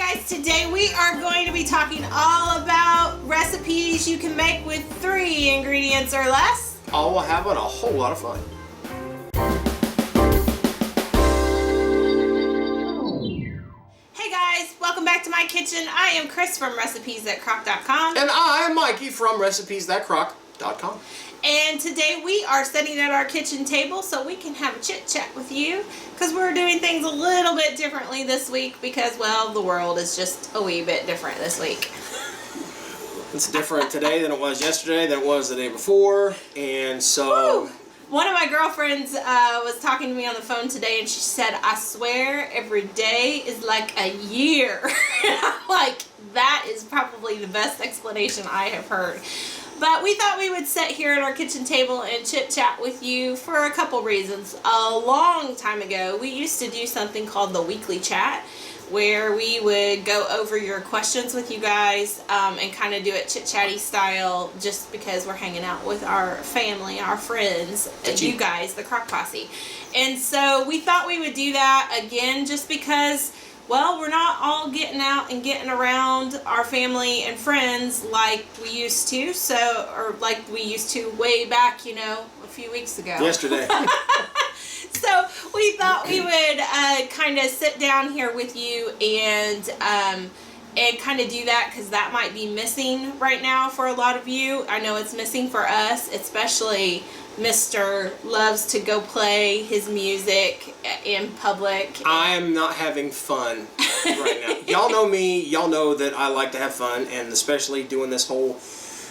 guys, today we are going to be talking all about recipes you can make with 3 ingredients or less. All while having a whole lot of fun. Hey guys, welcome back to my kitchen. I am Cris from RecepesThatCrock.com. And I'm Mikey from RecepesThatCrock.com. And today we are sitting at our kitchen table so we can have a chit chat with you, because we're doing things a little bit differently this week because, well, the world is just a wee bit different this week. It's different today than it was yesterday, than it was the day before, and so... Woo! One of my girlfriends was talking to me on the phone today, and she said, I swear every day is like a year. I'm like, that is probably the best explanation I have heard. But we thought we would sit here at our kitchen table and chit chat with you for a couple reasons. A long time ago, we used to do something called the weekly chat, where we would go over your questions with you guys and kind of do it chit-chatty style, just because we're hanging out with our family, our friends, you guys, the Crock Posse. And so we thought we would do that again just because, well, we're not all getting out and getting around our family and friends like we used to, or like we used to way back, a few weeks ago. Yesterday. So we thought we would kind of sit down here with you and kind of do that, because that might be missing right now for a lot of you. I know it's missing for us, especially Mr. loves to go play his music in public. I'm not having fun right now. Y'all know me. Y'all know that I like to have fun, and especially doing this whole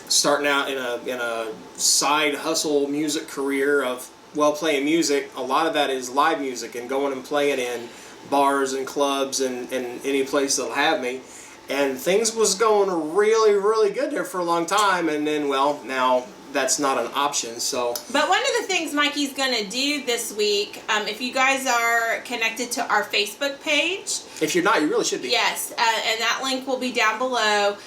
starting out in a side hustle music career of, well, playing music. A lot of that is live music and going and playing in bars and clubs and any place that'll have me. And things was going really, really good there for a long time, and then, well, now that's not an option. So, but one of the things Mikey's gonna do this week, if you guys are connected to our Facebook page, if you're not, you really should be. Yes, and that link will be down below.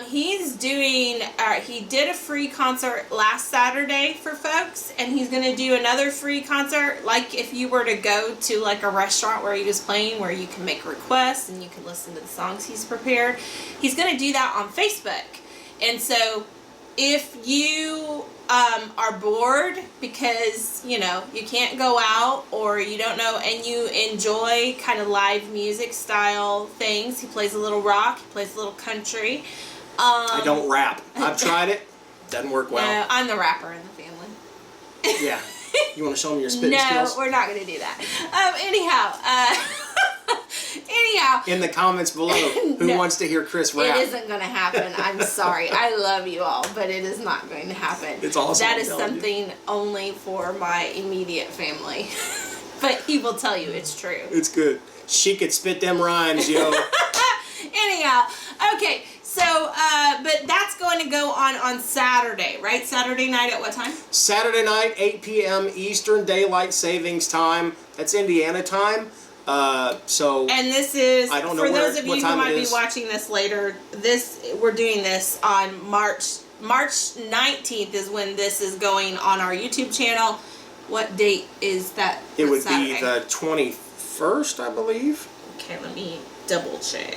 He's doing, he did a free concert last Saturday for folks, and he's going to do another free concert, like if you were to go to like a restaurant where he was playing, where you can make requests and you can listen to the songs he's prepared. He's going to do that on Facebook. And so if you are bored because, you can't go out, or you don't know, and you enjoy kind of live music style things, he plays a little rock, he plays a little country. I don't rap. I've tried it. Doesn't work well. No, I'm the rapper in the family. Yeah. You want to show me your spitting skills? No, we're not going to do that. Anyhow, in the comments below, who wants to hear Cris rap? It isn't going to happen. I'm sorry. I love you all, but it is not going to happen. It's awesome. That is something only for my immediate family. But he will tell you it's true. It's good. She could spit them rhymes, yo. Anyhow, okay. So, but that's going to go on Saturday, right? Saturday night at what time? Saturday night, 8 p.m. Eastern Daylight Savings Time. That's Indiana time. And this is, I don't know for those of you who might be watching this later, we're doing this on March 19th is when this is going on our YouTube channel. What date is that? It would be the 21st, I believe. Okay, let me double check.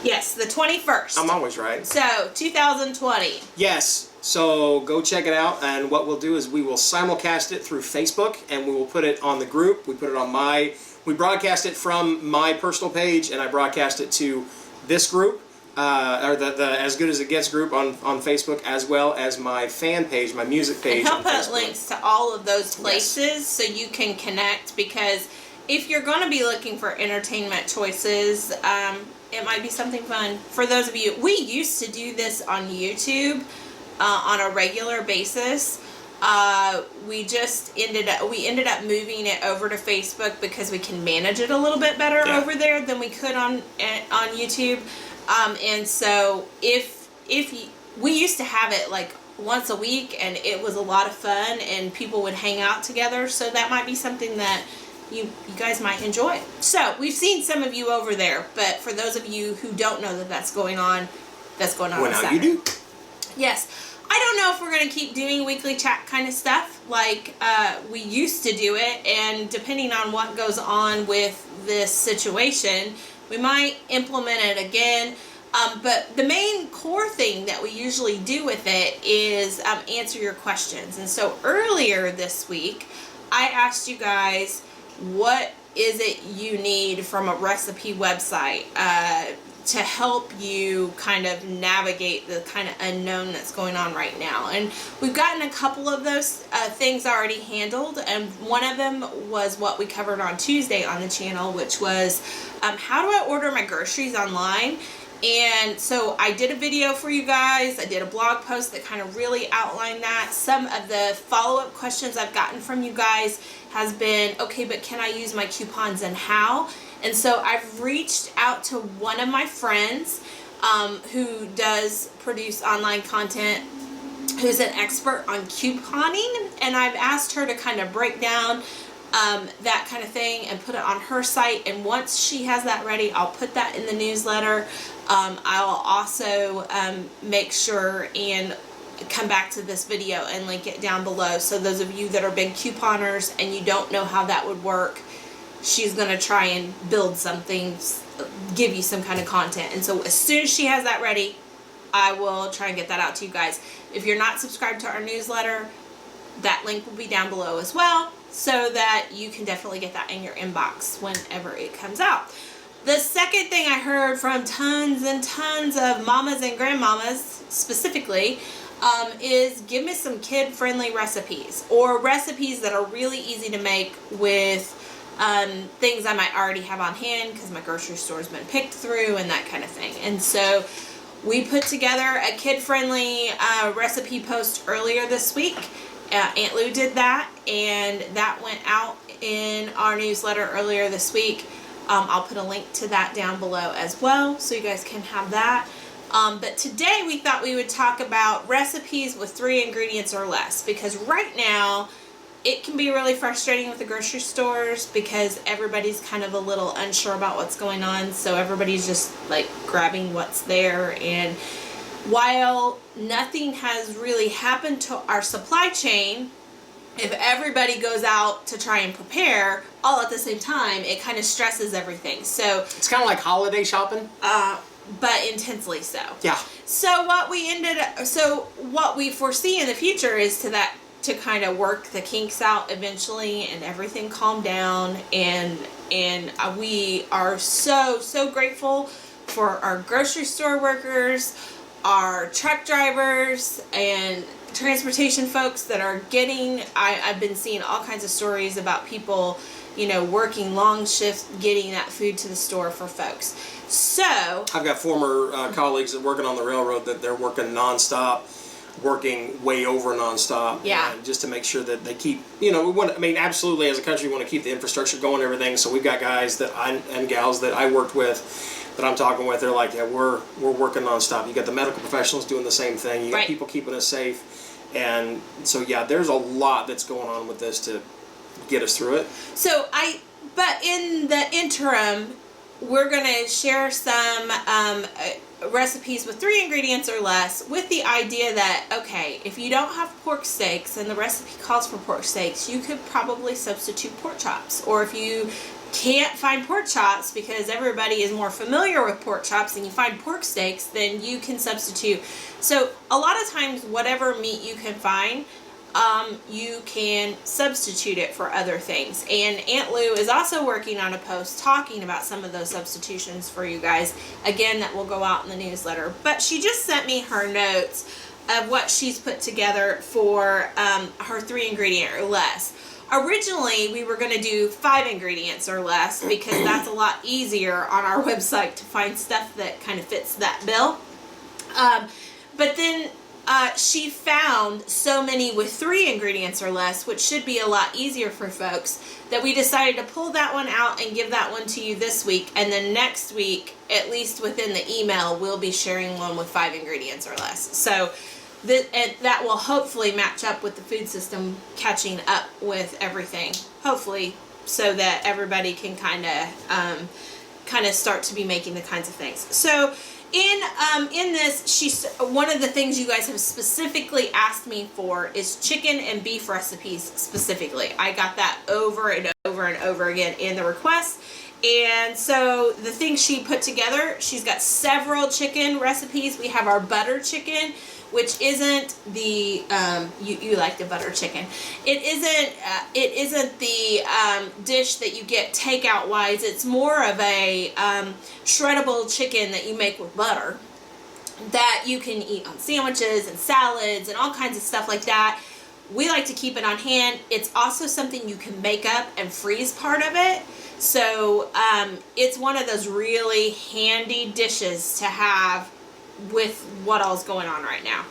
Yes, the 21st. I'm always right. So, 2020. Yes. So go check it out, and what we'll do is we will simulcast it through Facebook, and we will put it on the group. We put it we broadcast it from my personal page, and I broadcast it to this group, or the As Good As It Gets group on Facebook, as well as my fan page, my music page. And he'll put links to all of those places so you can connect, because if you're going to be looking for entertainment choices, it might be something fun. For those of you, we used to do this on YouTube on a regular basis. We ended up moving it over to Facebook because we can manage it a little bit better over there than we could on YouTube. And so we used to have it like once a week, and it was a lot of fun, and people would hang out together. So that might be something that you guys might enjoy. So we've seen some of you over there, but for those of you who don't know that that's going on on Saturday. You do. Yes. I don't know if we're going to keep doing weekly chat kind of stuff like we used to do it, and depending on what goes on with this situation, We might implement it again. But the main core thing that we usually do with it is answer your questions. And so earlier this week, I asked you guys, what is it you need from a recipe website to help you kind of navigate the kind of unknown that's going on right now? And we've gotten a couple of those things already handled, and one of them was what we covered on Tuesday on the channel, which was how do I order my groceries online? And so I did a video for you guys. I did a blog post that kind of really outlined that. Some of the follow-up questions I've gotten from you guys has been, okay, but can I use my coupons and how? And so I've reached out to one of my friends who does produce online content, who's an expert on couponing, and I've asked her to kind of break down that kind of thing and put it on her site. And once she has that ready, I'll put that in the newsletter. I'll also make sure and come back to this video and link it down below. So those of you that are big couponers and you don't know how that would work, she's going to try and build something, give you some kind of content. And so as soon as she has that ready, I will try and get that out to you guys. If you're not subscribed to our newsletter, that link will be down below as well, so that you can definitely get that in your inbox whenever it comes out. The second thing I heard from tons and tons of mamas and grandmamas specifically is give me some kid-friendly recipes, or recipes that are really easy to make with things I might already have on hand because my grocery store's been picked through and that kind of thing. And so we put together a kid-friendly recipe post earlier this week. Aunt Lou did that, and that went out in our newsletter earlier this week. I'll put a link to that down below as well, so you guys can have that. But today we thought we would talk about recipes with 3 ingredients or less, because right now it can be really frustrating with the grocery stores because everybody's kind of a little unsure about what's going on, so everybody's just like grabbing what's there. And while nothing has really happened to our supply chain, if everybody goes out to try and prepare all at the same time, it kind of stresses everything. So It's kind of like holiday shopping. But intensely so. Yeah. So what we foresee in the future is to kind of work the kinks out eventually and everything calm down, and we are so grateful for our grocery store workers, our truck drivers, and transportation folks that are getting, I've been seeing all kinds of stories about people, working long shifts getting that food to the store for folks. So I've got former colleagues that working on the railroad that they're working nonstop, working way over nonstop. Yeah. Just to make sure that they keep, absolutely, as a country, we want to keep the infrastructure going and everything. So we've got guys and gals that I worked with that I'm talking with. They're like, yeah, we're working nonstop. You got the medical professionals doing the same thing. You got people keeping us safe. And so, yeah, there's a lot that's going on with this to get us through it. But in the interim, we're going to share some recipes with 3 ingredients or less, with the idea that, okay, if you don't have pork steaks and the recipe calls for pork steaks, you could probably substitute pork chops. Or if you can't find pork chops because everybody is more familiar with pork chops and you find pork steaks, then you can substitute. So a lot of times, whatever meat you can find, you can substitute it for other things. And Aunt Lou is also working on a post talking about some of those substitutions for you guys. Again, that will go out in the newsletter. But she just sent me her notes of what she's put together for her 3 ingredient or less. Originally, we were going to do 5 ingredients or less because that's a lot easier on our website to find stuff that kind of fits that bill. But then she found so many with 3 ingredients or less, which should be a lot easier for folks, that we decided to pull that one out and give that one to you this week. And then next week, at least within the email, we'll be sharing one with 5 ingredients or less. So that will hopefully match up with the food system catching up with everything, hopefully, so that everybody can kind of start to be making the kinds of things. So in this, one of the things you guys have specifically asked me for is chicken and beef recipes specifically. I got that over and over and over again in the requests, And so the things she put together, she's got several chicken recipes. We have our butter chicken, which isn't the you like the butter chicken. It isn't the dish that you get takeout wise. It's more of a shreddable chicken that you make with butter that you can eat on sandwiches and salads and all kinds of stuff like that. We like to keep it on hand. It's also something you can make up and freeze part of it. So it's one of those really handy dishes to have with what all's going on right now.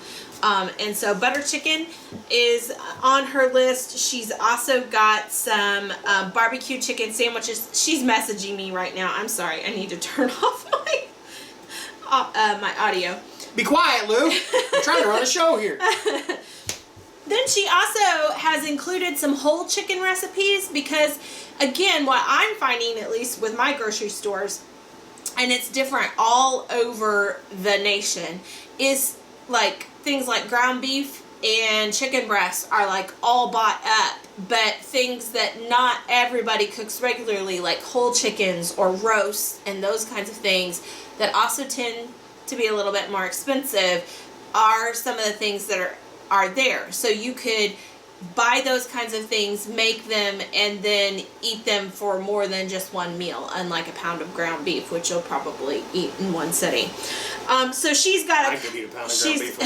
And so butter chicken is on her list. She's also got some barbecue chicken sandwiches. She's messaging me right now. I'm sorry. I need to turn off my audio. Be quiet, Lou. I'm trying to run a show here. Then she also has included some whole chicken recipes because, again, what I'm finding, at least with my grocery stores, and it's different all over the nation, is like things like ground beef and chicken breasts are like all bought up, but things that not everybody cooks regularly, like whole chickens or roasts and those kinds of things that also tend to be a little bit more expensive, are some of the things that are there. So you could buy those kinds of things, make them, and then eat them for more than just one meal, unlike a pound of ground beef, which you'll probably eat in one sitting. So she's got I could eat a pound of ground beef.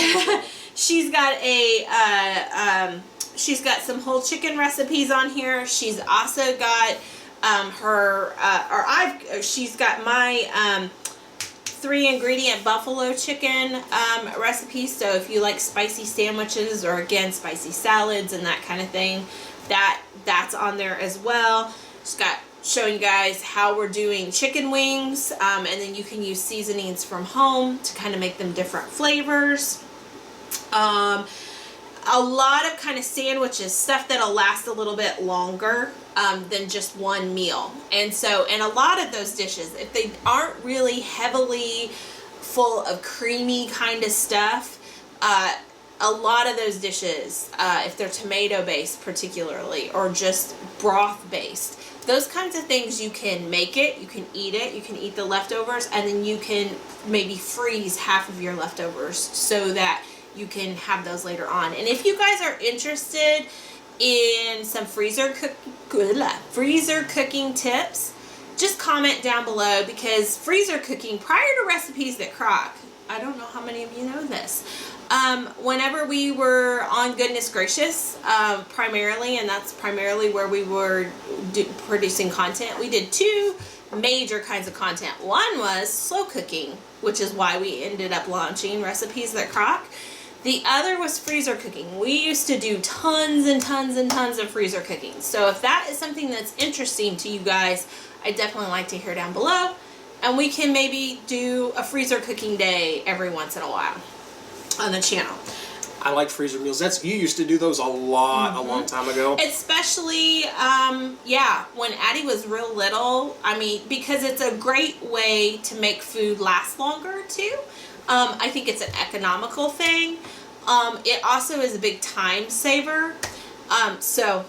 She's got some whole chicken recipes on here. She's also got she's got my 3-ingredient buffalo chicken recipe. So if you like spicy sandwiches or, again, spicy salads and that kind of thing, that's on there as well. She's got showing you guys how we're doing chicken wings, and then you can use seasonings from home to kind of make them different flavors. A lot of kind of sandwiches, stuff that'll last a little bit longer than just one meal. And so, and a lot of those dishes, if they aren't really heavily full of creamy kind of stuff, a lot of those dishes, if they're tomato based particularly, or just broth based, those kinds of things, you can make it, you can eat the leftovers, and then you can maybe freeze half of your leftovers so that you can have those later on. And if you guys are interested in some freezer cooking tips, just comment down below, because freezer cooking, prior to Recipes at Crock, I don't know how many of you know this, whenever we were on Goodness Gracious, primarily, and that's primarily where we were producing content, we did 2 major kinds of content. One was slow cooking, which is why we ended up launching Recipes at Crock. The other was freezer cooking. We used to do tons and tons and tons of freezer cooking. So if that is something that's interesting to you guys, I'd definitely like to hear down below. And we can maybe do a freezer cooking day every once in a while on the channel. I like freezer meals. You used to do those a lot, a long time ago. Especially, when Addie was real little. I mean, because it's a great way to make food last longer too. I think it's an economical thing. It also is a big time saver. So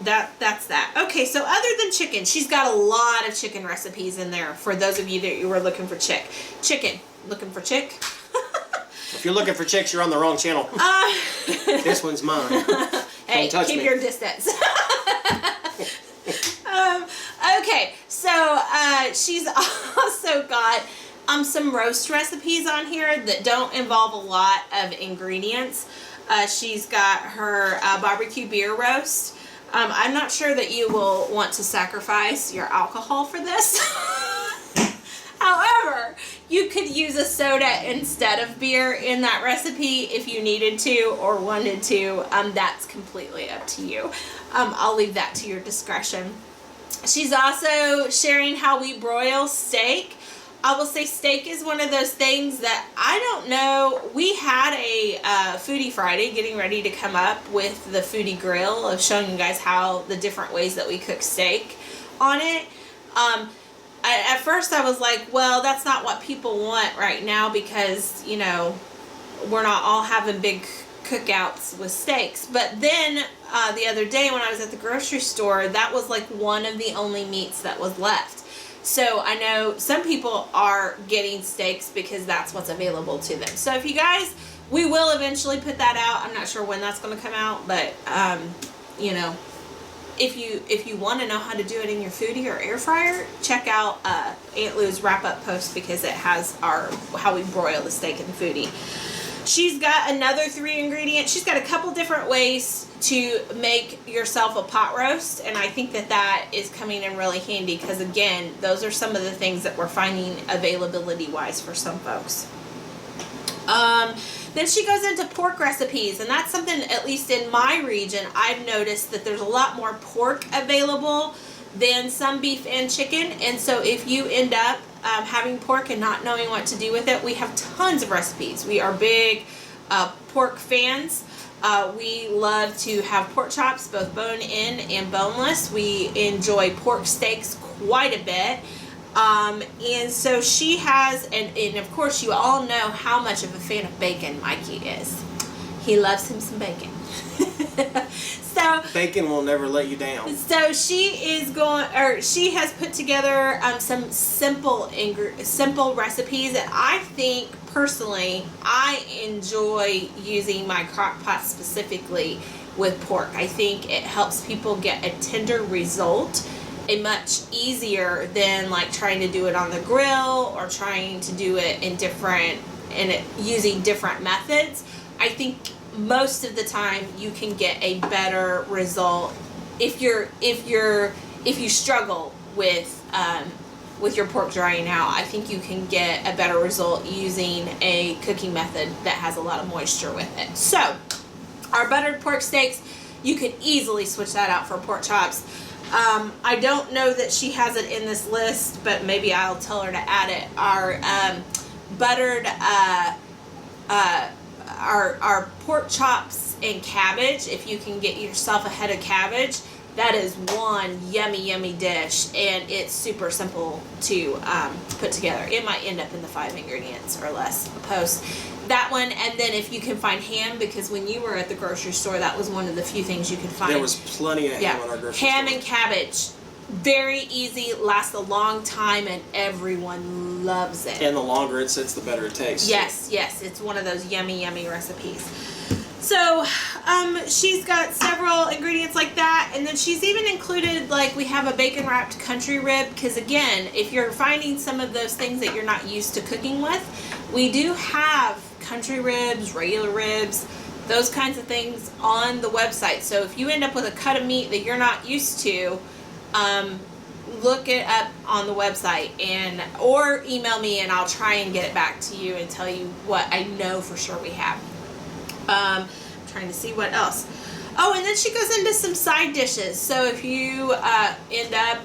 that's that. Okay, so other than chicken, she's got a lot of chicken recipes in there for those of you that you were looking for chicken. Looking for chick? If you're looking for chicks, you're on the wrong channel. This one's mine. Hey, Don't touch keep me. your distance. Okay, so she's also got some roast recipes on here that don't involve a lot of ingredients. She's got her barbecue beer roast. I'm not sure that you will want to sacrifice your alcohol for this. However, you could use a soda instead of beer in that recipe if you needed to or wanted to. That's completely up to you. I'll leave that to your discretion. She's also sharing how we broil steak. I will say steak is one of those things that I don't know. We had a Foodie Friday getting ready to come up with the Foodie Grill of showing you guys how the different ways that we cook steak on it. At first I was like, well, that's not what people want right now because, you know, we're not all having big cookouts with steaks. But then the other day when I was at the grocery store, that was like one of the only meats that was left. So I know some people are getting steaks because that's what's available to them. So if you guys, we will eventually put that out. I'm not sure when that's going to come out, but you know, if you want to know how to do it in your foodie or air fryer, check out Aunt Lou's wrap up post, because it has how we broil the steak in the foodie. She's got another 3 ingredients. She's got a couple different ways to make yourself a pot roast, and I think that is coming in really handy, because again, those are some of the things that we're finding availability wise for some folks. Then she goes into pork recipes, and that's something, at least in my region, I've noticed that there's a lot more pork available than some beef and chicken. And so if you end up having pork and not knowing what to do with it, we have tons of recipes. We are big pork fans. We love to have pork chops, both bone-in and boneless. We enjoy pork steaks quite a bit. And so she has, and of course you all know how much of a fan of bacon Mikey is. He loves him some bacon. So bacon will never let you down. So she has put together some simple recipes, and I think personally I enjoy using my crock pot specifically with pork. I think it helps people get a tender result much easier than like trying to do it on the grill or trying to do it using different methods. I think most of the time you can get a better result if you struggle with your pork drying out. I think you can get a better result using a cooking method that has a lot of moisture with it. So our buttered pork steaks, you could easily switch that out for pork chops. I don't know that she has it in this list, but maybe I'll tell her to add it. Our buttered our pork chops and cabbage. If you can get yourself a head of cabbage, that is one yummy dish, and it's super simple to put together. It might end up in the 5 ingredients or less post. That one, and then if you can find ham, because when you were at the grocery store, that was one of the few things you could find. There was plenty of ham on our grocery store. Ham and cabbage. Very easy, lasts a long time, and everyone loves it. And the longer it sits, the better it tastes. Yes, it's one of those yummy recipes. So, she's got several ingredients like that, and then she's even included, like, we have a bacon-wrapped country rib, because again, if you're finding some of those things that you're not used to cooking with, we do have country ribs, regular ribs, those kinds of things on the website. So if you end up with a cut of meat that you're not used to, look it up on the website or email me, and I'll try and get it back to you and tell you what I know for sure we have. Trying to see what else. Oh, and then she goes into some side dishes. So if you end up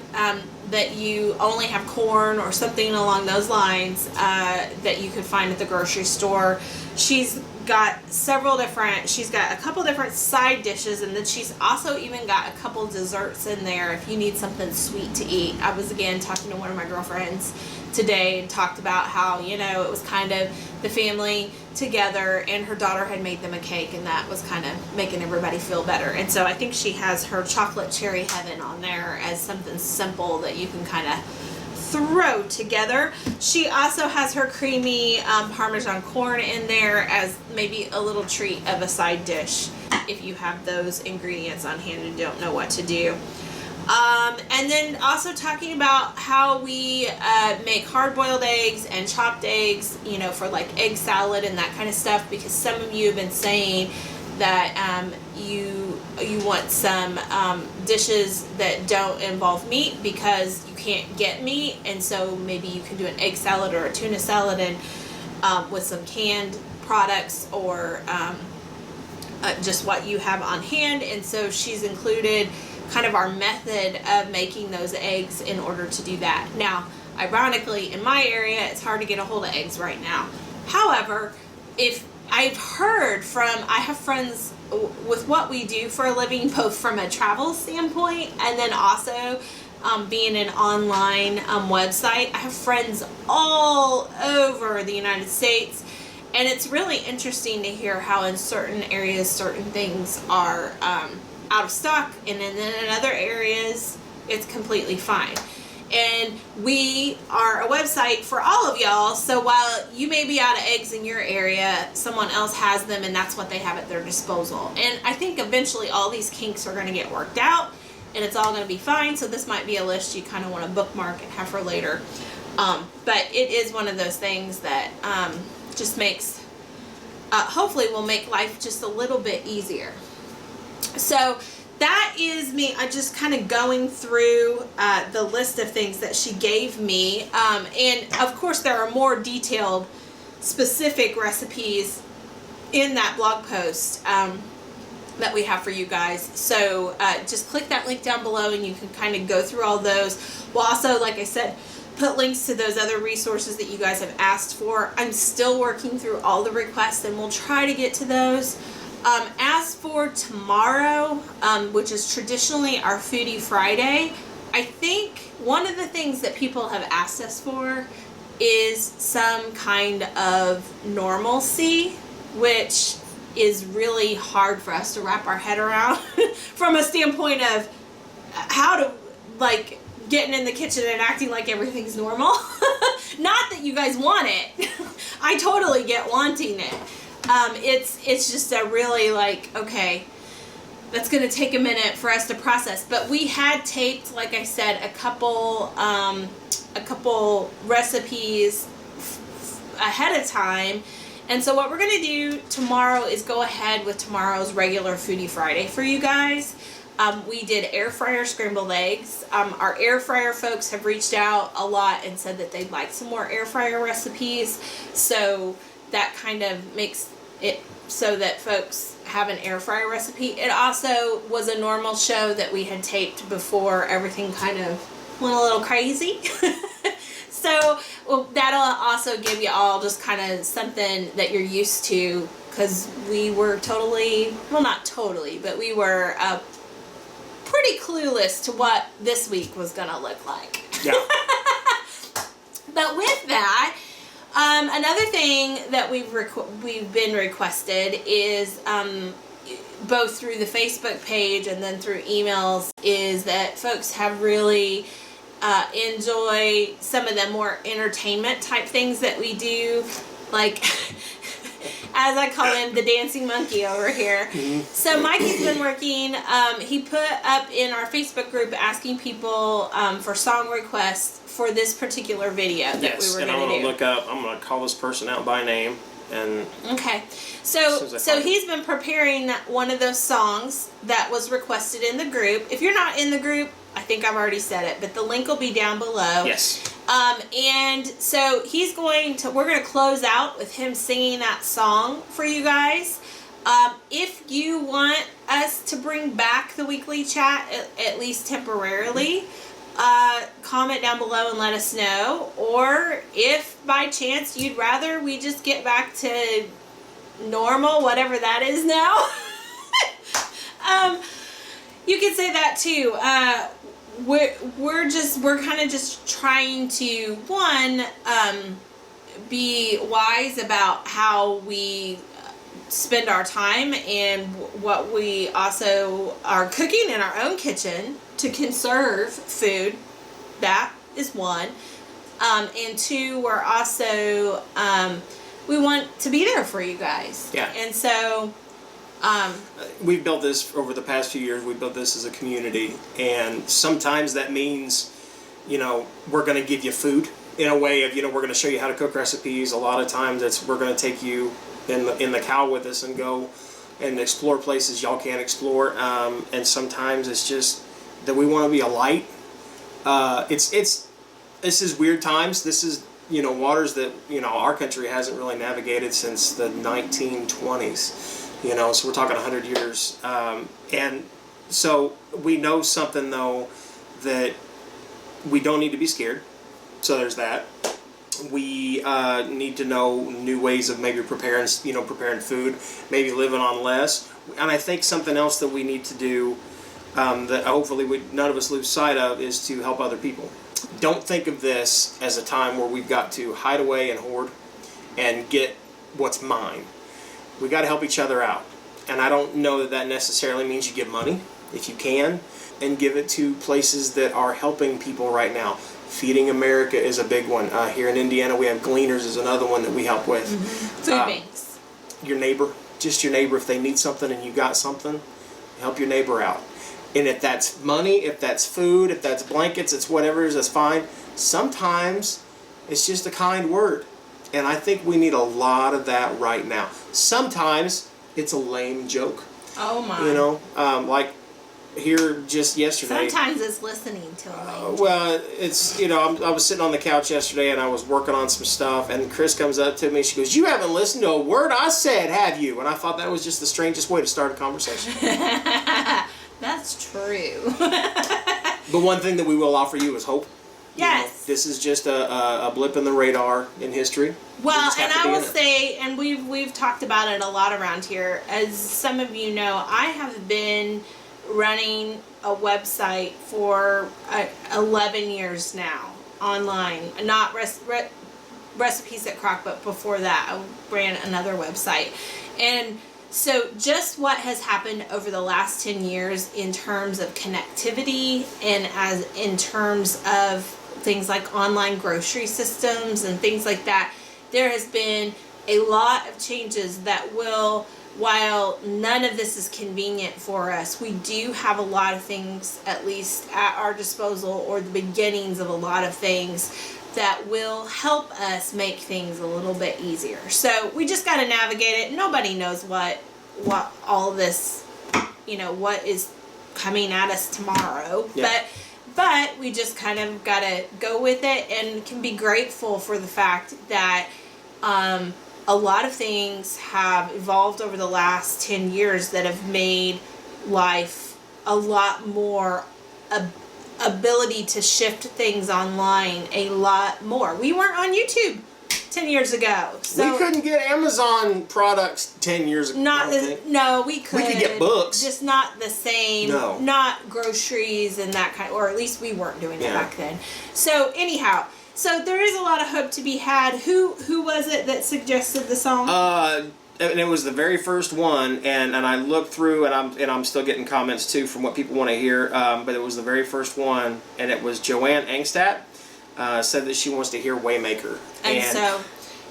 that you only have corn or something along those lines that you could find at the grocery store, she's got a couple different side dishes, and then she's also even got a couple desserts in there if you need something sweet to eat. I was again talking to one of my girlfriends today and talked about how, it was kind of the family together, and her daughter had made them a cake, and that was kind of making everybody feel better. And so I think she has her chocolate cherry heaven on there as something simple that you can kind of throw together. She also has her creamy Parmesan corn in there as maybe a little treat of a side dish if you have those ingredients on hand and don't know what to do. And then also talking about how we make hard-boiled eggs and chopped eggs, for like egg salad and that kind of stuff, because some of you have been saying that you want some dishes that don't involve meat because you can't get meat, and so maybe you can do an egg salad or a tuna salad and with some canned products or just what you have on hand. And so she's included kind of our method of making those eggs in order to do that. Now, ironically, in my area, it's hard to get a hold of eggs right now. However, if I've heard I have friends with what we do for a living, both from a travel standpoint and then also being an online website. I have friends all over the United States, And it's really interesting to hear how in certain areas certain things are out of stock, and then in other areas it's completely fine. And we are a website for all of y'all, so while you may be out of eggs in your area, someone else has them and that's what they have at their disposal. And I think eventually all these kinks are going to get worked out and it's all going to be fine, so this might be a list you kind of want to bookmark and have for later. But it is one of those things that just makes, hopefully will make life just a little bit easier. So that is me. I just kind of going through the list of things that she gave me. And of course there are more detailed, specific recipes in that blog post that we have for you guys. So just click that link down below and you can kind of go through all those. We'll also, like I said, put links to those other resources that you guys have asked for. I'm still working through all the requests and we'll try to get to those. As for tomorrow, which is traditionally our Foodie Friday, I think one of the things that people have asked us for is some kind of normalcy, which is really hard for us to wrap our head around from a standpoint of how to, like, getting in the kitchen and acting like everything's normal. Not that you guys want it. I totally get wanting it. It's just a really, like, okay, that's going to take a minute for us to process. But we had taped, like I said, a couple recipes ahead of time. And so what we're going to do tomorrow is go ahead with tomorrow's regular Foodie Friday for you guys. We did air fryer scrambled eggs. Our air fryer folks have reached out a lot and said that they'd like some more air fryer recipes. So that kind of makes it so that folks have an air fryer recipe. It also was a normal show that we had taped before everything kind of went a little crazy. So that'll also give you all just kind of something that you're used to, because we were totally, well, not totally, but we were pretty clueless to what this week was going to look like. Yeah. But with that, another thing that we've been requested is both through the Facebook page and then through emails, is that folks have really enjoy some of the more entertainment type things that we do, like as I call him, the dancing monkey over here. Mm-hmm. So Mikey's been working, he put up in our Facebook group asking people for song requests for this particular video that we were going to do. Yes, and I'm going to call this person out by name. And okay, so he's been preparing one of those songs that was requested in the group. If you're not in the group, I think I've already said it, but the link will be down below. Yes. And so we're going to close out with him singing that song for you guys. If you want us to bring back the weekly chat, at least temporarily, comment down below and let us know. Or if by chance you'd rather we just get back to normal, whatever that is now, you can say that too. We're kind of just trying to, one, be wise about how we spend our time and what we also are cooking in our own kitchen to conserve food. That is one. And two, we're also, we want to be there for you guys. Yeah. And so we've built this over the past few years. We built this as a community, and sometimes that means, we're going to give you food in a way of, we're going to show you how to cook recipes. A lot of times we're going to take you in the cow with us and go and explore places y'all can't explore. And sometimes it's just that we want to be a light. This is weird times. This is waters that our country hasn't really navigated since the 1920s. So we're talking 100 years. And so we know something, though, that we don't need to be scared. So there's that. We need to know new ways of maybe preparing food, maybe living on less. And I think something else that we need to do that hopefully none of us lose sight of is to help other people. Don't think of this as a time where we've got to hide away and hoard and get what's mine. We got to help each other out. And I don't know that that necessarily means you give money, if you can, and give it to places that are helping people right now. Feeding America is a big one. Here in Indiana, we have Gleaners is another one that we help with. Food banks. Your neighbor, just your neighbor. If they need something and you got something, help your neighbor out. And if that's money, if that's food, if that's blankets, it's whatever it is, that's fine. Sometimes it's just a kind word. And I think we need a lot of that right now. Sometimes it's a lame joke. Oh my. You know, like here just yesterday. Sometimes it's listening to a lame joke. Well, it's, you know, I was sitting on the couch yesterday and I was working on some stuff, and Cris comes up to me. She goes, "You haven't listened to a word I said, have you?" And I thought that was just the strangest way to start a conversation. That's true. But one thing that we will offer you is hope. Yes. You know, this is just a blip in the radar in history. Well, and I will say, and we've talked about it a lot around here. As some of you know, I have been running a website for 11 years now, online. Not recipes at Crock, but before that, I ran another website. And so just what has happened over the last 10 years in terms of connectivity and as in terms of things like online grocery systems and things like that, there has been a lot of changes that will, while none of this is convenient for us, we do have a lot of things at least at our disposal, or the beginnings of a lot of things that will help us make things a little bit easier. So we just got to navigate it. Nobody knows what all this, you know, what is coming at us tomorrow. Yeah. But we just kind of got to go with it, and can be grateful for the fact that a lot of things have evolved over the last 10 years that have made life a lot more ability to shift things online a lot more. We weren't on YouTube 10 years ago. So we couldn't get Amazon products 10 years ago. No, we could. We could get books. Just not the same. No. Not groceries and that kind, or at least we weren't doing it back then. So anyhow, so there is a lot of hope to be had. Who was it that suggested the song? And it was the very first one, and I looked through, and I'm still getting comments too from what people want to hear. But it was the very first one, and it was Joanne Engstadt. Said that she wants to hear Waymaker. And so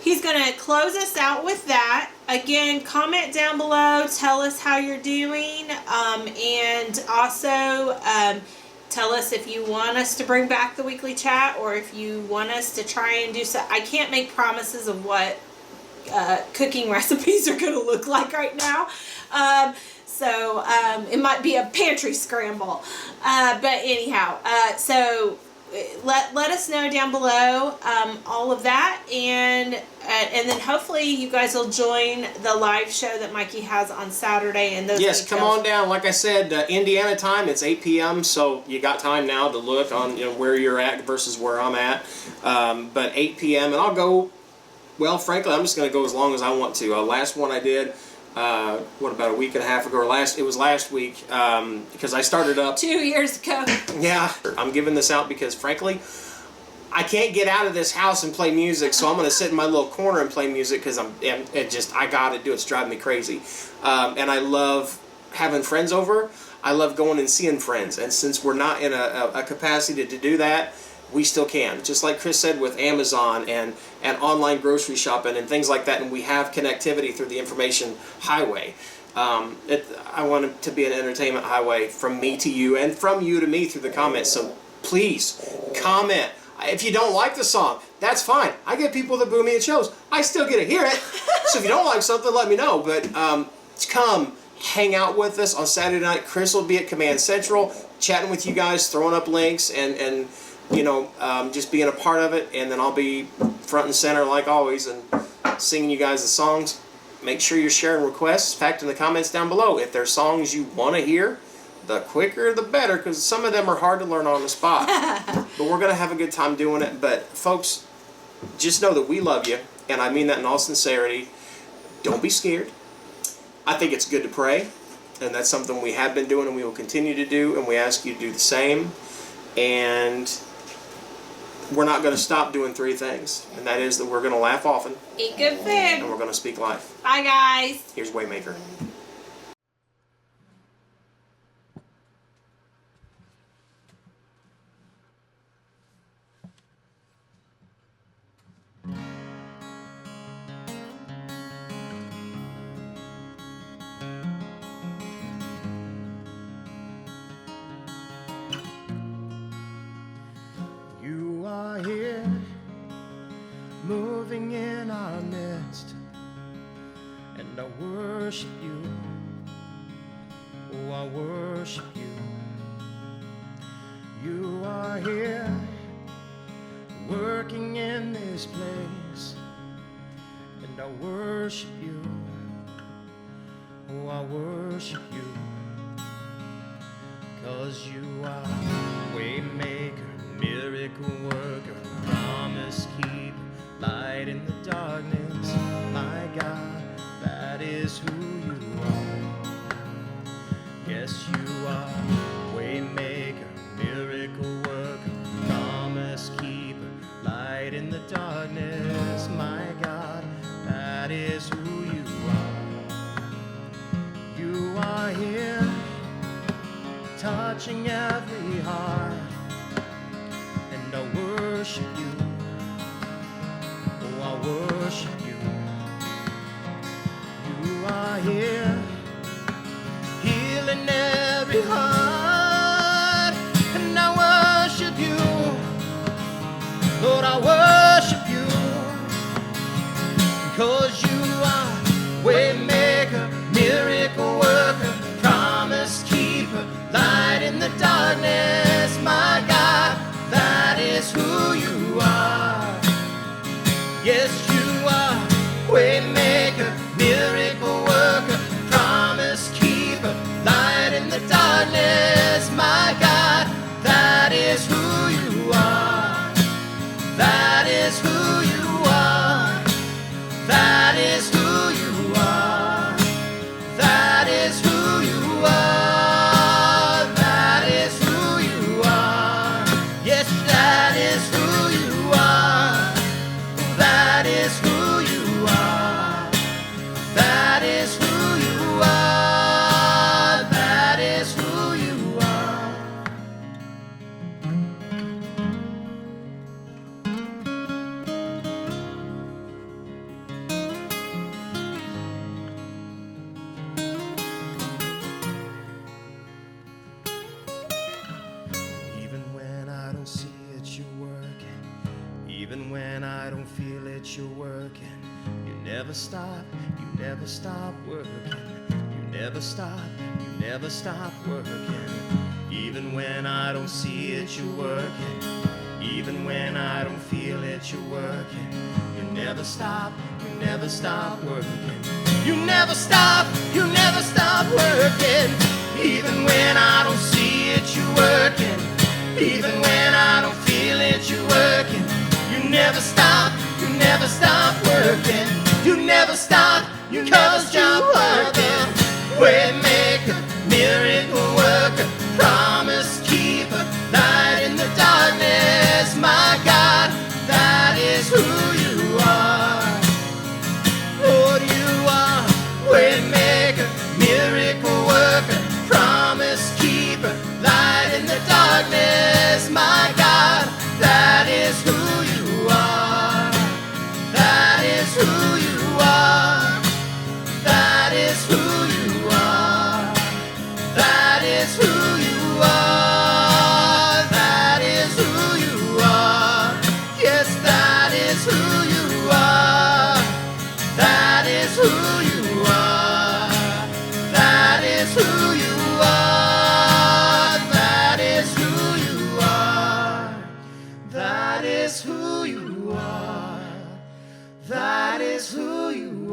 he's going to close us out with that. Again, comment down below. Tell us how you're doing. And also tell us if you want us to bring back the weekly chat, or if you want us to try and do so. I can't make promises of what cooking recipes are going to look like right now. So it might be a pantry scramble. But anyhow, so let us know down below all of that, and then hopefully you guys will join the live show that Mikey has on Saturday. And those yes, come on down. Like I said, Indiana time, it's 8 p.m. So you got time now to look on, you know, where you're at versus where I'm at. But 8 p.m. and I'll go. Well, frankly, I'm just going to go as long as I want to. Last one I did. About a week and a half ago, it was last week, because I started up 2 years ago. Yeah, I'm giving this out because frankly I can't get out of this house and play music, so I'm going to sit in my little corner and play music because I gotta do it. It's driving me crazy. And I love having friends over. I love going and seeing friends, and since we're not in a capacity to do that, we still can. Just like Cris said, with Amazon and online grocery shopping and things like that, and we have connectivity through the information highway. I want it to be an entertainment highway from me to you and from you to me through the comments. So please comment. If you don't like the song, that's fine. I get people that boo me at shows. I still get to hear it. So if you don't like something, let me know. But come hang out with us on Saturday night. Cris will be at Command Central, chatting with you guys, throwing up links, and you know, just being a part of it. And then I'll be front and center like always and singing you guys the songs. Make sure you're sharing requests. In fact, in the comments down below, if there's songs you want to hear, the quicker the better, because some of them are hard to learn on the spot. But we're going to have a good time doing it. But folks, just know that we love you, and I mean that in all sincerity. Don't be scared. I think it's good to pray, and that's something we have been doing and we will continue to do, and we ask you to do the same. And we're not going to stop doing 3 things. And that is that we're going to laugh often. Eat good food. And we're going to speak life. Bye, guys. Here's Waymaker. You are here, moving in our midst, and I worship you. Oh, I worship you. You are here, working in this place, and I worship you. Oh, I worship you. 'Cause you are Waymaker, miracle worker, promise keeper, light in the darkness. My God, that is who you are. Yes, you are Waymaker, miracle worker, promise keeper, light in the darkness. My God, that is who you are. You are here, touching every heart, and I worship you. Oh, I worship you. You are here, healing every heart, and I worship you. Lord, I worship you, 'cause you are Waymaker, miracle worker, promise keeper, light in the darkness. My God, that is who you are. Yes, you are Waymaker, miracle worker, promise keeper, light in the darkness. My God, that is who you are. That is who you are. That is who you are. That is who you are. That is who you are. Yes, that is who you are. That is who you are. That is who you are. That is who you are. Even when I don't see it, you're working. Even when I don't feel it, you're working. You never stop, you never stop working. You never stop, you never stop working. Even when I don't see it, you're working. Even when I don't feel it, you're working. You never stop, you never stop working. You never stop, you never stop working. Even when I don't see it, you're working. Even when I don't feel it, you're working. You never stop, you never stop working. You never stop, you never stop working. Waymaker, miracle worker, promise keeper, light in the darkness. My God, that is who you are. Lord, you are Waymaker, miracle worker, promise keeper, light in the darkness. My God, that is who you are. That is who you are. That is who you are. That is who you are. That is who you are. Yes, that is who you are. That is who you are. That is who you are. That is who you are. That is who you are. That is who you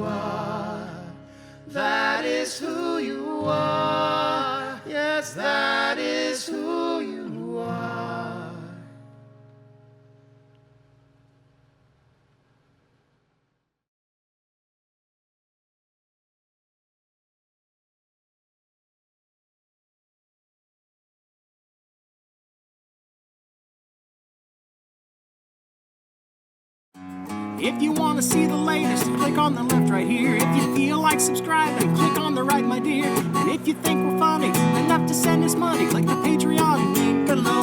If you want to see the latest, click on the left right here. If you feel like subscribing, click on the right, my dear. And if you think we're funny enough to send us money, click the Patreon link below.